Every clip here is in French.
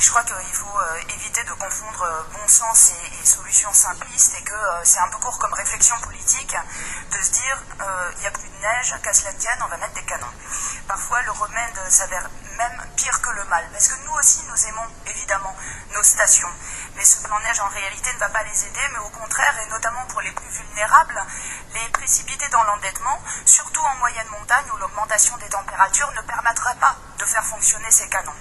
je crois qu'il faut éviter de confondre bon sens et solutions simplistes, et que c'est un peu court comme réflexion politique de se dire il n'y a plus de neige, qu'à cela ne tienne, on va mettre des canons. Parfois le remède s'avère même pire que le mal, parce que nous aussi nous aimons évidemment nos stations, mais ce plan neige en réalité ne va pas les aider, mais au contraire, et notamment pour les plus vulnérables, les précipiter dans l'endettement, surtout en moyenne montagne où l'augmentation des températures ne permettrait pas de faire fonctionner ces canons.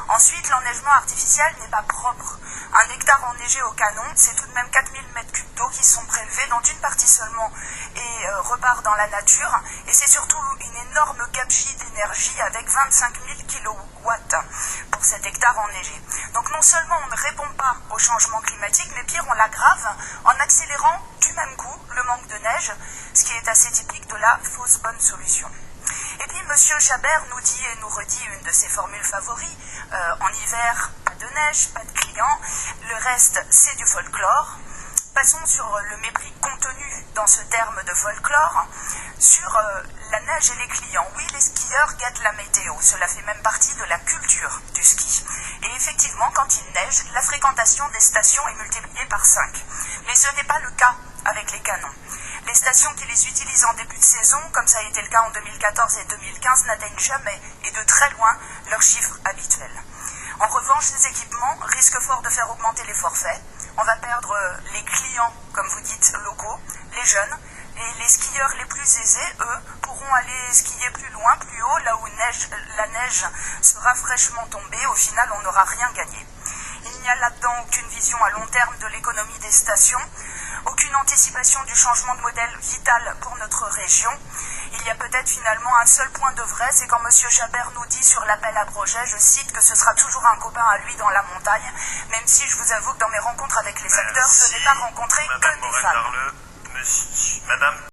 Ensuite, l'enneigement artificiel n'est pas propre. Un hectare enneigé au canon, c'est tout de même 4000 mètres cubes d'eau qui sont prélevés, dont une partie seulement et repart dans la nature. Et c'est surtout une énorme gabegie d'énergie avec 25 000 kilowatts pour cet hectare enneigé. Donc non seulement on ne répond pas au changement climatique, mais pire, on l'aggrave en accélérant du même coup le manque de neige, ce qui est assez typique de la fausse bonne solution. Et puis M. Chabert nous dit et nous redit une de ses formules favoris, en hiver, pas de neige, pas de clients, le reste c'est du folklore. Passons sur le mépris contenu dans ce terme de folklore, sur la neige et les clients. Oui, les skieurs guettent la météo, cela fait même partie de la culture du ski. Et effectivement, quand il neige, la fréquentation des stations est multipliée par 5. Mais ce n'est pas le cas avec les canons. Les stations qui les utilisent en début de saison, comme ça a été le cas en 2014 et 2015, n'atteignent jamais, et de très loin, leurs chiffres habituels. En revanche, ces équipements risquent fort de faire augmenter les forfaits. On va perdre les clients, comme vous dites, locaux, les jeunes, et les skieurs les plus aisés, eux, pourront aller skier plus loin, plus haut, là où la neige sera fraîchement tombée. Au final, on n'aura rien gagné. Il n'y a là-dedans aucune vision à long terme de l'économie des stations, aucune anticipation du changement de modèle vital pour notre région. Il y a peut-être finalement un seul point de vrai, c'est quand M. Chabert nous dit sur l'appel à projet, je cite, que ce sera toujours un copain à lui dans la montagne, même si je vous avoue que dans mes rencontres avec les acteurs, je n'ai pas rencontré que des femmes. Madame